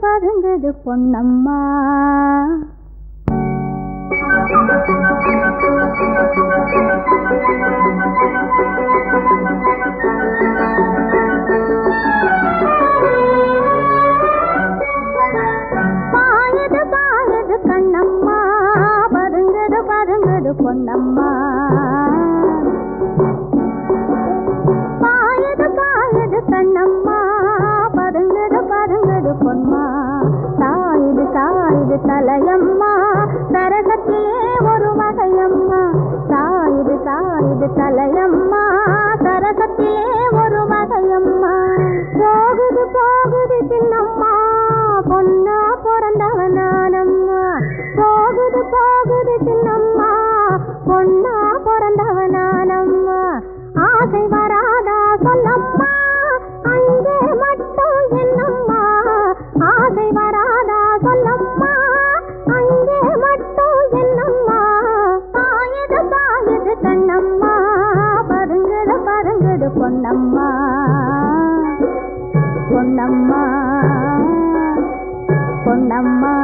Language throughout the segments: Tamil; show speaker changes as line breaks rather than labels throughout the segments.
பதுங்குது பொன்னம்மா. பாயது பாயது கண்ணம்மா, பதுங்குது பதுங்குது பொன்னம்மா. பாயது பாயது கண்ணம்மா, பதுங்குது பதுங்குது பொன்மா. சாயுது சாயுது தலையம்மா, சரகத்திலே ஒரு வகையம்மா. சாயுது சாயுது தலையம்மா, சரகத்திலே ஒரு வகையம்மா. போகுது போகுது சின்னம்மா, பொன்னா பிறந்தவன் நானம்மா. போகுது போகுது சின்னம்மா, பொன்னா பிறந்தவன் நானம்மா. ஆசை வராதா சொல்லம்மா, அங்கே மட்டும் என்னம்மா. ஆசை வராதா சொல்லம்மா, அங்கே மட்டும் என்னம்மா. பாயது பாயது கண்ணம்மா, பதுங்குது பதுங்குது பொன்னம்மா. பொன்னம்மா பொன்னம்மா.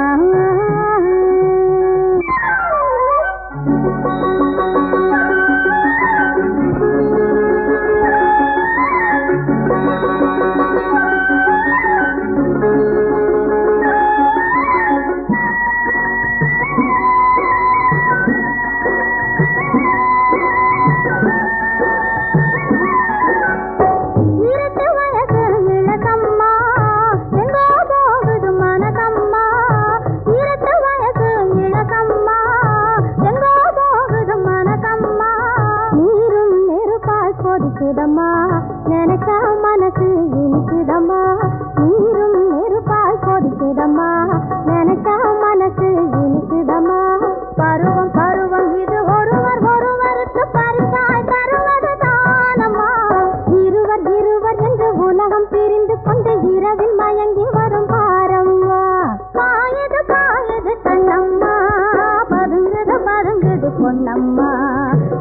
நினைச்சா மனசு இனிக்குதம்மா, நீரும் நெருப்பால் கொதிக்குதம்மா. நினைச்சா மனசு இனிக்குதம்மா. பருவம் பருவம் இது ஒருவர் ஒருவருக்கு பரிசாய் தருவது தானம்மா. இருவர் இருவர் என்று உலகம் பிரிந்து கொண்டு இரவில் மயங்கி வரும் பாரம்மா. பாயது பாயது கண்ணம்மா, பதுங்குது பதுங்குது பொன்னம்மா.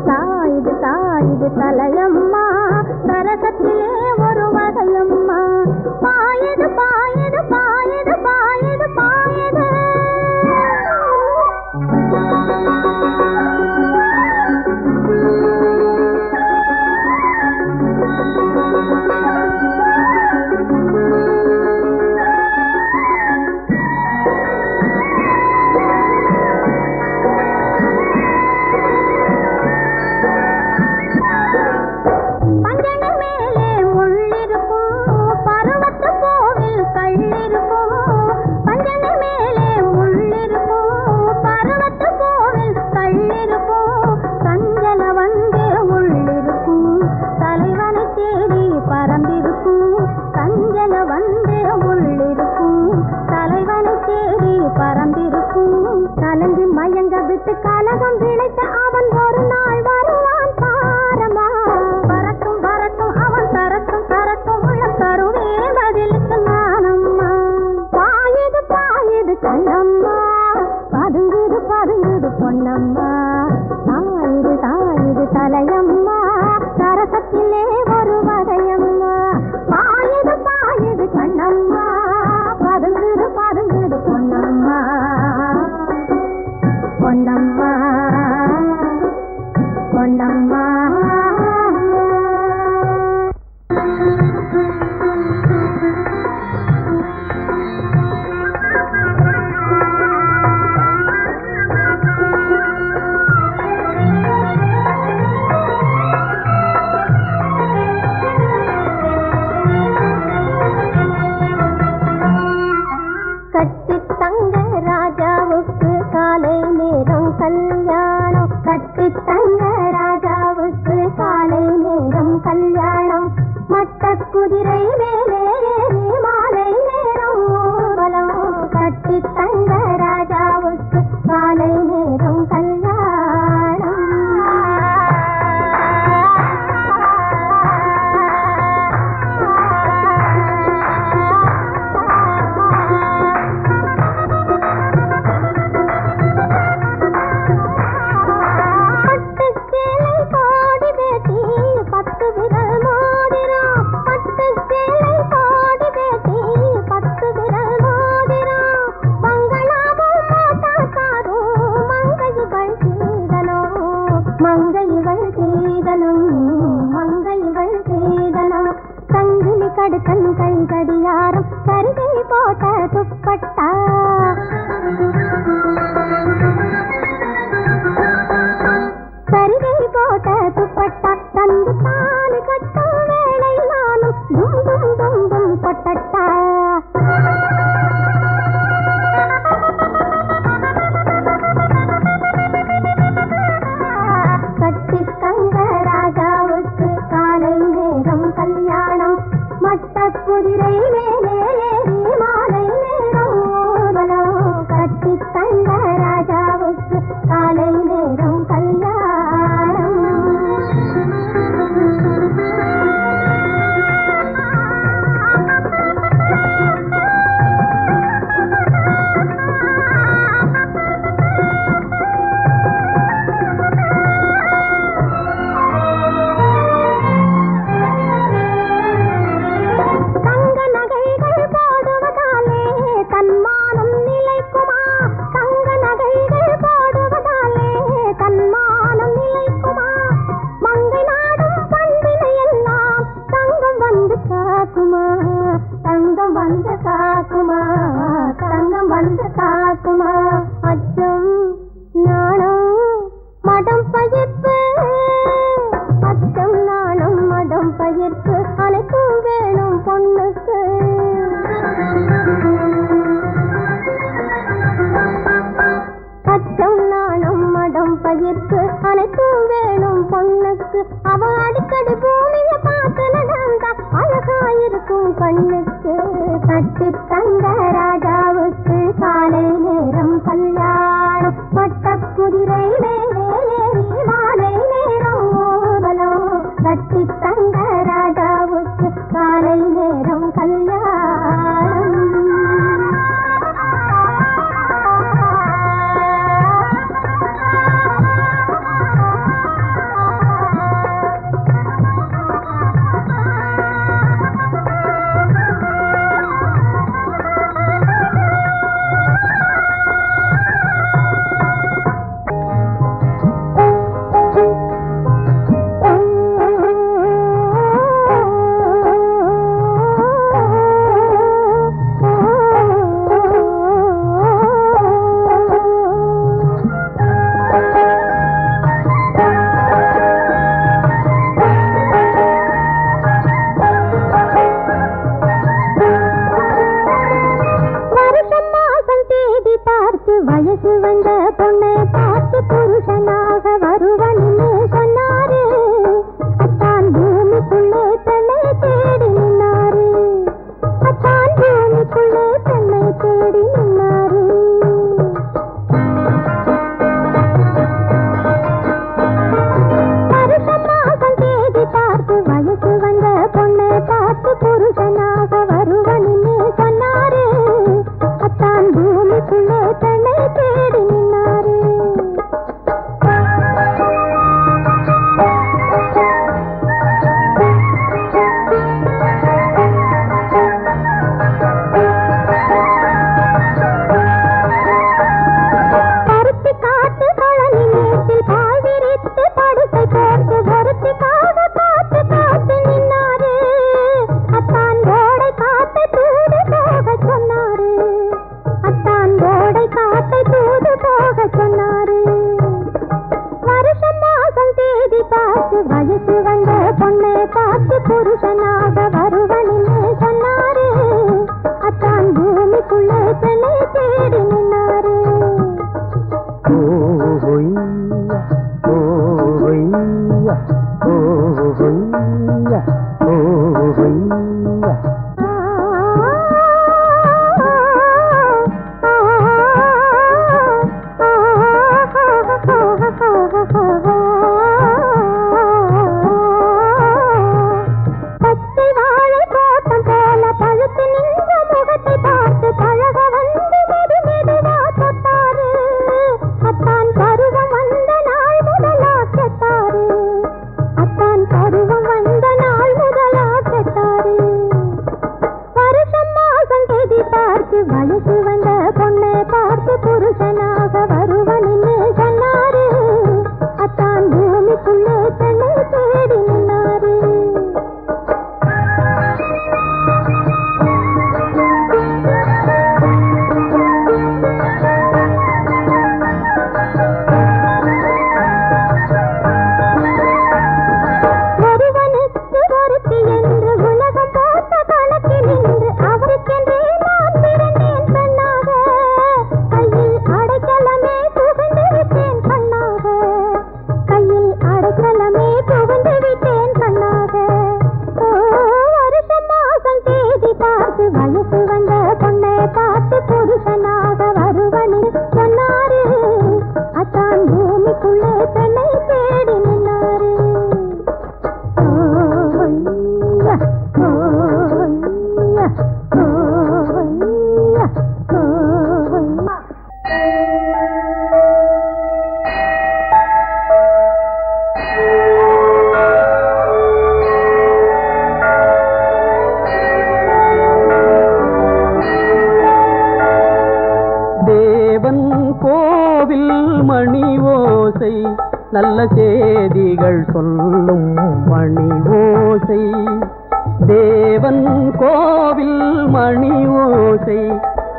சாயுது சாயுது தலையம்மா, சரகத்திலே ஒரு வகையம்மா. பாயது பாயது பாயது பாயது பாயது. கலங்கி மயங்க விட்டு கலகம் விளைத்த அவன் ஒரு நாள் வருவான் பாரமா. வரட்டும் வரட்டும் அவன் தரட்டும் தரட்டும் உள்ளம் தருவே பதிலுக்கு நானம்மா. பாயது பாயது கண்ணம்மா, பதுங்குது பதுங்குது பொன்னம்மா. சாயுது சாயுது தலையம்மா, சரகத்திலே ஒரு வகையம்மா. பாயது பாயது கண்ணம்மா, பதுங்குது பதுங்குது பொன்னம்மா. பொன்னம்மா பொன்னம்மா. கட்டித் தங்க ராஜாவுக்கு காலை நேரம் கல்யாணம். கட்டித் தங்க ராஜாவுக்கு காலை நேரம் கல்யாணம். மட்ட குதிரை மேலே ஏறி மாலை நேரம் ஊர்வலம். கட்டித் தங்க ராஜாவுக்கு காலை நேரம் கல்யாணம். பட்டு சேலை படுத்தன் கை கடியாரம் கருகை போட்ட துப்பட்டா கருகை போட்ட துப்பட்டா தந்து தாலி கட்டும் வேளை நானும் தும் தும் தும் தும் பொட்டட்டா கட்டி தங்க ராஜாவுக்கு காலை நேரம் கல்யாணம் மட்ட குதிரை மேலே ஏறி மாலை நேரம் ஊர்வலம் கட்டி தங்க ராஜாவுக்கு காலை நேரம் கல்யாணம் தங்கம் வந்து காக்குமா அச்சம் நாணம் மடம் பயிர்ப்பு அச்சம் நாணம் மடம் பயிர்ப்பு அனைத்தும் வேணும் பொண்ணுக்கு அச்சம் நாணம் மடம் பயிர்ப்பு அனைத்தும் வேணும் பொண்ணுக்கு அவ அடிக்கடி பூமிய பார்த்து நடந்தா அழகாயிருக்கும் கண்ணுக்கு கட்டி தங்க ராஜாவுக்கு காலை நேரம் கல்யாணம் மட்ட குதிரை மேலே ஏறி மாலை நேரம் ஊர்வலம் கட்டி தங்க ராஜாவுக்கு காலை நேரம் கல்யாணம் வயசு வந்த பொண்ணை பார்த்து புருஷனாக வருவன்னு சொன்னாரு அத்தான் பூமிக்குள்ளே பெண்ணை தேடி நின்னாரு அத்தான் பூமிக்குள்ளே பெண்ணை தேடி நின்னாரு வருஷம் மாசம் தேடி பார்த்து வயசு வந்த பொண்ணை பார்த்து புருஷனாக வருவன்னு சொன்னாரு அத்தான் பூமிக்குள்ளே பெண்ணை தேடி நின்னாரு பருத்தி காட்டு பழனி மேட்டில் பாய் விரித்து படுக்கை போட்டு பொருத்திக்காக பார்த்து பார்த்து நின்னாரு அத்தான் கோடை காத்தை தூது போக சொன்னாரு அத்தான் கோடை காத்தை தூது போக சொன்னாரு வருஷம் மாசம் தேதி பார்த்து வயசு வந்த பொண்ணை பார்த்து புருஷனாக வருவன்னு சொன்னாரு அத்தான் பூமிக்குள்ளே பெண்ணை தேடி நின்னாரு பச்சை வாழை தோட்டம் போல பழுத்து நின்ற முகத்தை பார்த்து பழக வந்து மெது மெதுவா தொட்டாரு அத்தான் பருவம் வந்த நாள் முதலா கேட்டாரு அத்தான் பருவம் வந்த நாள் முதலா
நல்ல செய்திகள் சொல்லும் மணி ஓசை. தேவன் கோவில் மணி ஓசை,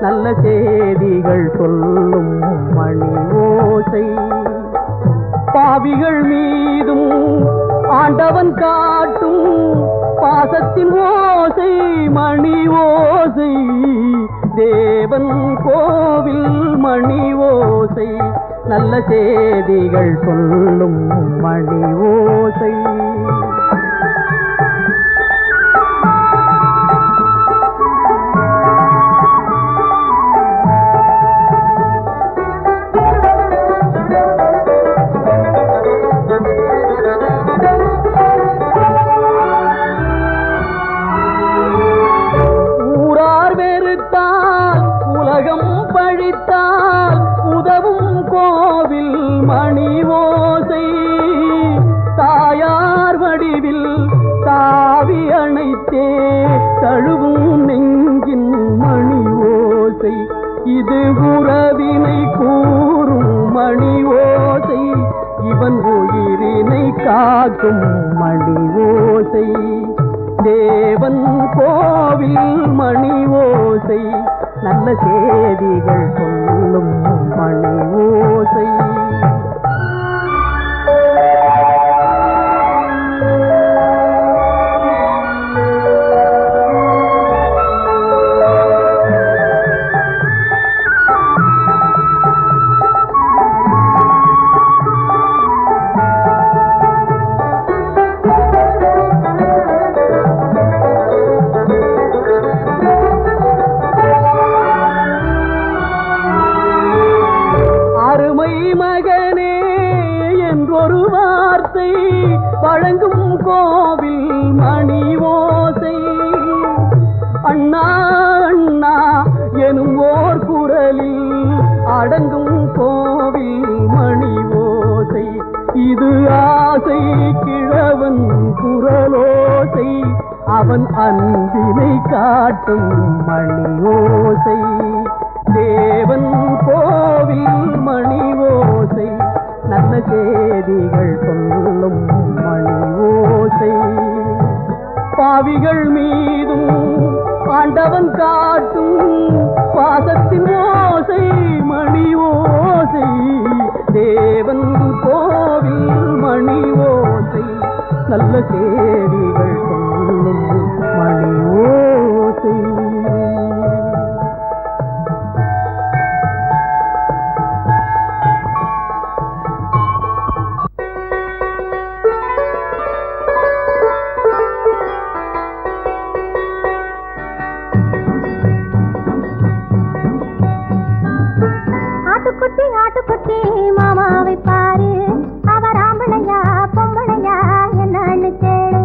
நல்ல செய்திகள் சொல்லும் மணி ஓசை. பாவிகள் மீதும் ஆண்டவன் காட்டும் பாசத்தின் ஓசை மணி ஓசை. தேவன் கோவில் மணி ஓசை, நல்ல செய்திகள் சொல்லும் மணி ஓசை. உலகம் பழித்தால் உதவும் கோவில் மணி ஓசை. தாயார் வடிவில் தாவி அணைத்தே தழுவும் நெஞ்சின் மணி ஓசை. இது உறவினை கூறும் மணி ஓசை, இவன் உயிரினை காக்கும் மணி ஓசை. தேவன் கோவில் மணி ஓசை, நல்ல செய்திகள் சொல்லும் மணி ஓசை. மகனே என்றொரு வார்த்தை வழங்கும் கோவில் மணி ஓசை. அண்ணா அண்ணா எனும் ஓர் குரலில் அடங்கும் கோவில் மணி ஓசை. இது ஆசை கிழவன் குரலோசை, அவன் அன்பினை காட்டும் மணி ஓசை. தேவன் கோவில் மணி ஓசை, நல்ல செய்திகள் சொல்லும் மணி ஓசை. பாவிகள் மீதும் ஆண்டவன் காட்டும் பாசத்தின் ஓசை மணி ஓசை. தேவன் கோவில் மணி ஓசை, நல்ல செய்திகள் சொல்லும் மணி ஓசை.
ஆட்டுக்குட்டி ஆட்டுக்குட்டி மாமாவை பாரு, அவர் ஆம்பளையா பொம்பளையா என்னன்னு கேளு.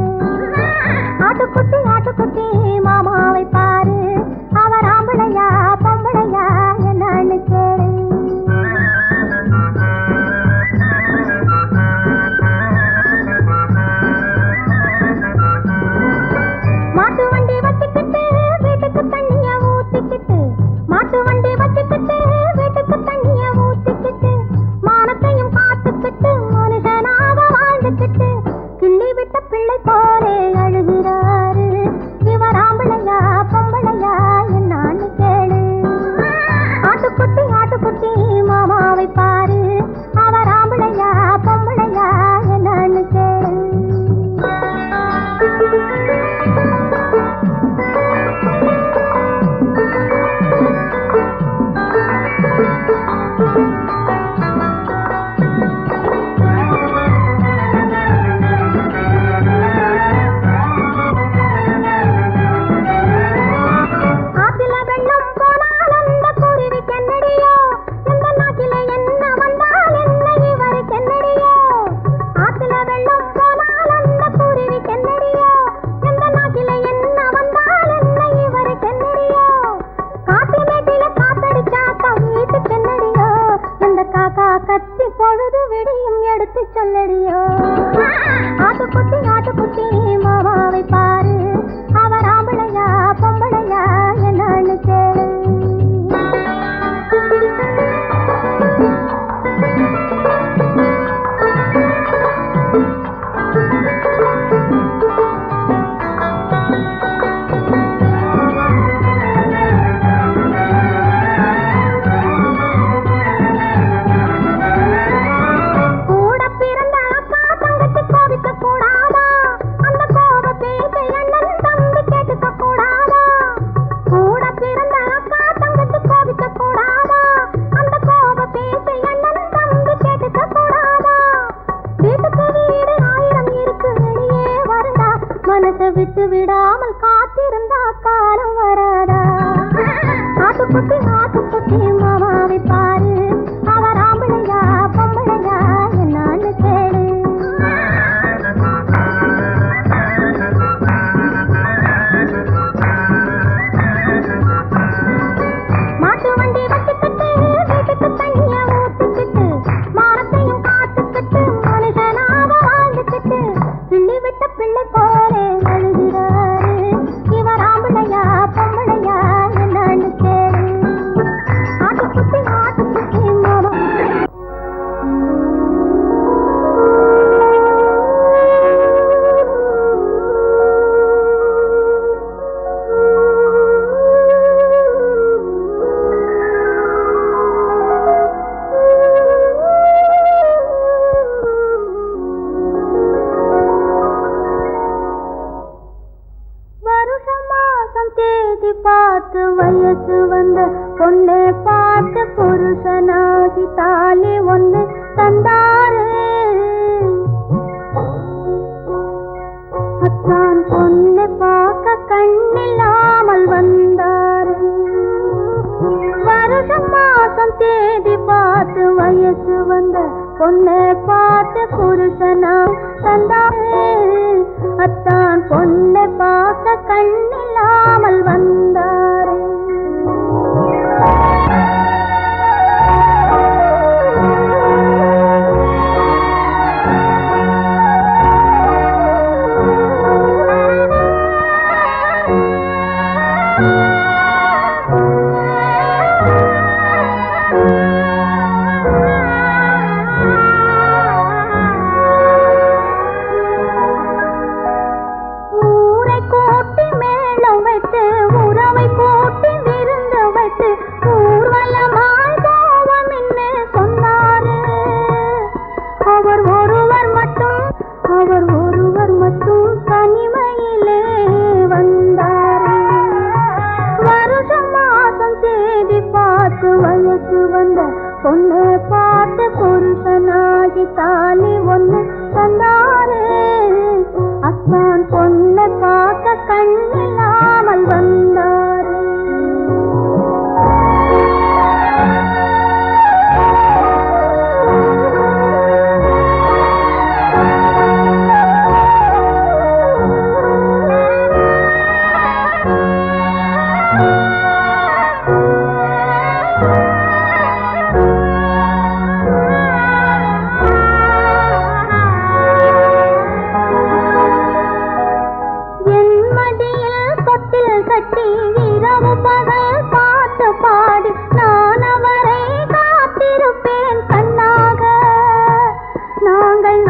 விடாமல் காத்திருந்தா காலம் வராதா ஆட்டுக்குட்டி மாமாவை பாரு அவர் ஆம்பளையா பொம்பளையா என்னான்னு கேளு மாட்டு வண்டி வச்சுக்கிட்டு வீட்டுக்கு தண்ணிய ஊத்திக்கிட்டு மானத்தையும் காத்துக்கிட்டு மனுஷனாக வாழ்ந்துக்கிட்டு கிள்ளி விட்ட பிள்ளை போலே அழுகிறாரு இவர் ஆம்பளையா பொம்பளையா என்னான்னு கேளு ஆட்டுக்குட்டி மாமா தேதி பார்த்து வயசு வந்த பொண்ணை பார்த்து புருஷனாகி தாலி ஒண்ணு தந்தாரு அத்தான் பொண்ணை பார்க்க கண்ணில்லாமல் வந்தாரு வருஷம் மாசம் தேதி பார்த்து வயசு வந்த பொண்ணை பார்த்து புருஷனா தந்தாரு அத்தான் பொண்ணை பார்க்க கண்ணில்லாமல் வந்தாரு உறவை கூட்டி விருந்து வைத்து ஊர்வலமாய் போவோம் என்று சொன்னாரு அவர் ஒருவர் மட்டும் தனிமையிலே வந்தாரு வருஷம் மாசம் தேதி பார்த்து வயசு வந்த பொண்ணு பார்த்து புருஷனாகி தாலி ஒண்ணு தந்தாரு அத்தான் பொண்ணை பார்க்க கண்ணில்லாமல் வந்தாரு கட்டி இரவு பகல் பாட்டு பாடி நான் அவரை காத்திருப்பேன் கண்ணாக நாங்கள்